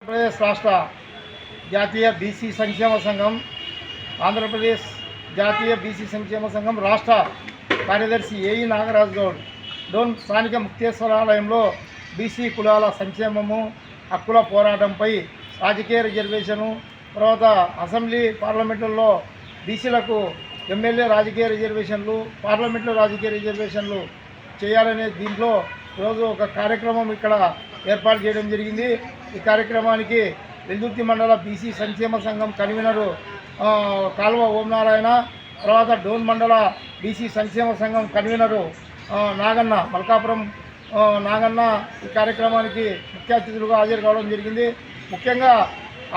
ఆంధ్రప్రదేశ్ రాష్ట్ర జాతీయ బీసీ సంక్షేమ సంఘం ఆంధ్రప్రదేశ్ జాతీయ బీసీ సంక్షేమ సంఘం రాష్ట్ర కార్యదర్శి ఏఈ నాగరాజు గౌడ్ డోన్ స్థానిక ముక్తేశ్వరాలయంలో బీసీ కులాల సంక్షేమము హక్కుల పోరాటంపై రాజకీయ రిజర్వేషను తర్వాత అసెంబ్లీ పార్లమెంటుల్లో బీసీలకు ఎమ్మెల్యే రాజకీయ రిజర్వేషన్లు పార్లమెంట్లో రాజకీయ రిజర్వేషన్లు చేయాలనే దీంట్లో ఈరోజు ఒక కార్యక్రమం ఇక్కడ ఏర్పాటు చేయడం జరిగింది. ఈ కార్యక్రమానికి వెల్దుర్తి మండల బీసీ సంక్షేమ సంఘం కన్వీనరు కాలువ ఓంనారాయణ, తర్వాత డోన్ మండల బీసీ సంక్షేమ సంఘం కన్వీనరు నాగన్న మల్కాపురం నాగన్న ఈ కార్యక్రమానికి ముఖ్య అతిథులుగా హాజరు కావడం జరిగింది. ముఖ్యంగా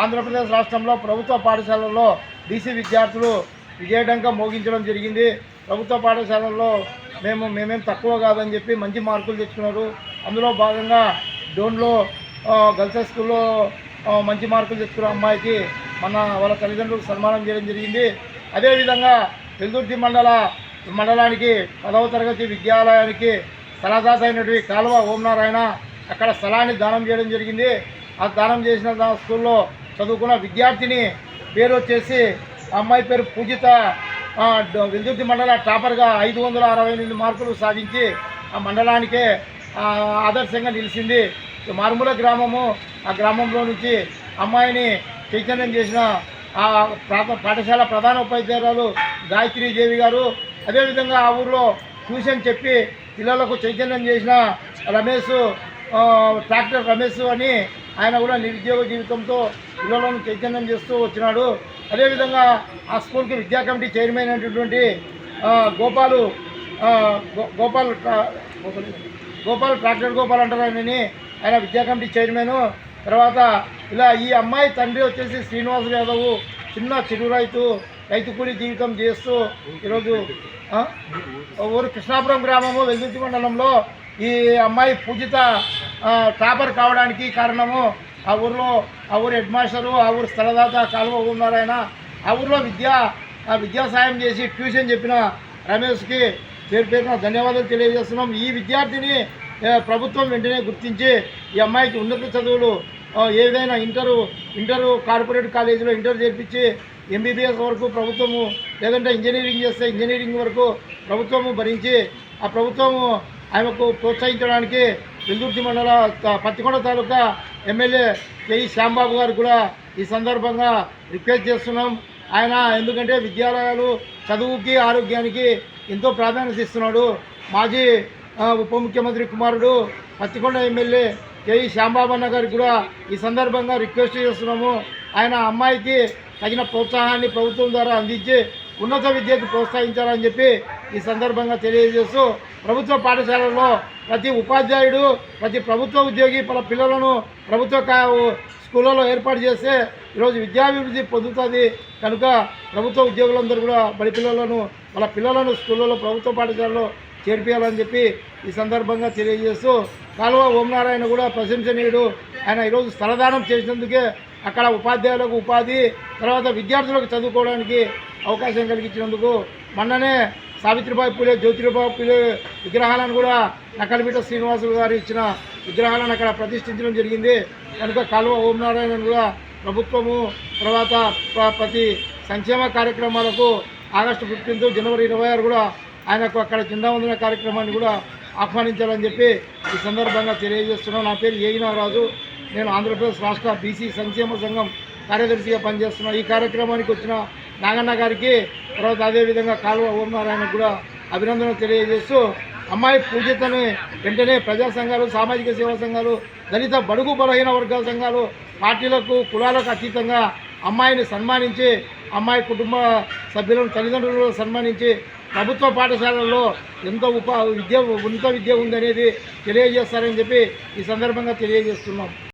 ఆంధ్రప్రదేశ్ రాష్ట్రంలో ప్రభుత్వ పాఠశాలల్లో బీసీ విద్యార్థులు విజయడంగా మోగించడం జరిగింది. ప్రభుత్వ పాఠశాలల్లో మేమేం తక్కువ కాదని చెప్పి మంచి మార్కులు తెచ్చుకున్నారు. అందులో భాగంగా డోన్లో గర్ల్స్ స్కూల్లో మంచి మార్కులు తెచ్చుకున్న అమ్మాయికి వాళ్ళ తల్లిదండ్రులకు సన్మానం చేయడం జరిగింది. అదేవిధంగా వెల్దుర్తి మండలానికి 10వ తరగతి విద్యాలయానికి స్థలదాత అయినటువంటి కాలువ ఓంనారాయణ అక్కడ స్థలాన్ని దానం చేయడం జరిగింది. ఆ దానం చేసిన స్కూల్లో చదువుకున్న విద్యార్థిని పేరు వచ్చేసి అమ్మాయి పేరు పూజిత వెల్దుర్తి మండల టాపర్గా 568 మార్కులు సాధించి ఆ మండలానికే ఆదర్శంగా నిలిచింది. మారుమూల గ్రామము, ఆ గ్రామంలో నుంచి అమ్మాయిని చైతన్యం చేసిన ఆ పాఠశాల ప్రధాన ఉపాధ్యాయురాలు గాయత్రీదేవి గారు, అదేవిధంగా ఆ ఊర్లో ట్యూషన్ చెప్పి పిల్లలకు చైతన్యం చేసిన ట్రాక్టర్ రమేష్ అని ఆయన కూడా నిరుద్యోగ జీవితంతో పిల్లలను చైతన్యం చేస్తూ వచ్చినాడు. అదేవిధంగా ఆ స్కూల్కి విద్యా కమిటీ చైర్మన్ అయినటువంటి గోపాల్ ట్రాక్టర్ గోపాల్ అంటారు ఆయన విద్యా కమిటీ చైర్మన్. తర్వాత ఇలా ఈ అమ్మాయి తండ్రి వచ్చేసి శ్రీనివాస్ యాదవ్, చిన్న చిరు రైతు కూలి జీవితం చేస్తూ ఈరోజు ఊరు కృష్ణాపురం గ్రామము వెల్దుర్తి మండలంలో ఈ అమ్మాయి పూజిత టాపర్ కావడానికి కారణము ఆ ఊరు హెడ్ మాస్టరు, ఆ ఊరు స్థలదాత కాలువ ఉన్నారాయన, ఆ ఊర్లో విద్యా సాయం చేసి ట్యూషన్ చెప్పిన రమేష్కి పేరున ధన్యవాదాలు తెలియజేస్తున్నాం. ఈ విద్యార్థిని ప్రభుత్వం వెంటనే గుర్తించి ఈ అమ్మాయికి ఉన్నత చదువులు ఏదైనా ఇంటరు కార్పొరేట్ కాలేజీలో ఇంటర్ చేర్పించి ఎంబీబీఎస్ వరకు ప్రభుత్వము, లేదంటే ఇంజనీరింగ్ చేస్తే ఇంజనీరింగ్ వరకు ప్రభుత్వము భరించి ఆ ప్రభుత్వము ఆమెకు ప్రోత్సహించడానికి వెల్దుర్తి మండల పత్తికొండ తాలూకా ఎమ్మెల్యే కేఈ శ్యాంబాబు గారు కూడా ఈ సందర్భంగా రిక్వెస్ట్ చేస్తున్నాం. ఆయన ఎందుకంటే విద్యాలయాలు చదువుకి ఆరోగ్యానికి ఎంతో ప్రాధాన్యత ఇస్తున్నాడు. మాజీ ఉప ముఖ్యమంత్రి కుమారుడు పత్తికొండ ఎమ్మెల్యే కేఈ శ్యాంబాబు అన్న గారికి కూడా ఈ సందర్భంగా రిక్వెస్ట్ చేస్తున్నాము. ఆయన అమ్మాయికి తగిన ప్రోత్సాహాన్ని ప్రభుత్వం ద్వారా అందించి ఉన్నత విద్యకు ప్రోత్సహించాలని చెప్పి ఈ సందర్భంగా తెలియజేస్తూ, ప్రభుత్వ పాఠశాలల్లో ప్రతి ఉపాధ్యాయుడు, ప్రతి ప్రభుత్వ ఉద్యోగి వాళ్ళ పిల్లలను ప్రభుత్వ స్కూళ్ళలో ఏర్పాటు చేస్తే ఈరోజు విద్యాభివృద్ధి పొందుతుంది. కనుక ప్రభుత్వ ఉద్యోగులందరూ కూడా వాళ్ళ పిల్లలను స్కూళ్ళలో ప్రభుత్వ పాఠశాలలో చేర్పించాలని చెప్పి ఈ సందర్భంగా తెలియజేస్తూ, కాలువ ఓంనారాయణ కూడా ప్రశంసనీయుడు. ఆయన ఈరోజు స్థలదానం చేసినందుకే అక్కడ ఉపాధ్యాయులకు ఉపాధి, తర్వాత విద్యార్థులకు చదువుకోవడానికి అవకాశం కలిగించినందుకు మొన్ననే సావిత్రిబాయి పూలే, జ్యోతిరాబాయి పూలే విగ్రహాలను కూడా నకలబిట్ట శ్రీనివాసులు గారు ఇచ్చిన విగ్రహాలను అక్కడ ప్రతిష్ఠించడం జరిగింది. కనుక కాలువ ఓంనారాయణను కూడా ప్రభుత్వము తర్వాత ప్రతి సంక్షేమ కార్యక్రమాలకు ఆగస్టు 15, జనవరి 26 కూడా ఆయనకు అక్కడ జెండా వందన కార్యక్రమాన్ని కూడా ఆహ్వానించాలని చెప్పి ఈ సందర్భంగా తెలియజేస్తున్నాను. నా పేరు ఏఈ నాగరాజు. నేను ఆంధ్రప్రదేశ్ రాష్ట్ర బీసీ సంక్షేమ సంఘం కార్యదర్శిగా పనిచేస్తున్నాను. ఈ కార్యక్రమానికి వచ్చిన నాగన్న గారికి, తర్వాత అదేవిధంగా కాలువ ఓంనారాయణకు కూడా అభినందనలు తెలియజేస్తూ, అమ్మాయి పూజితని వెంటనే ప్రజా సంఘాలు, సామాజిక సేవా సంఘాలు, దళిత బడుగు బలహీన వర్గాల సంఘాలు, పార్టీలకు కులాలకు అతీతంగా అమ్మాయిని సన్మానించి, అమ్మాయి కుటుంబ సభ్యులను తల్లిదండ్రులను సన్మానించి ప్రభుత్వ పాఠశాలల్లో ఎంతో ఉన్నత విద్య ఉందనేది తెలియజేస్తారని చెప్పి ఈ సందర్భంగా తెలియజేస్తున్నాం.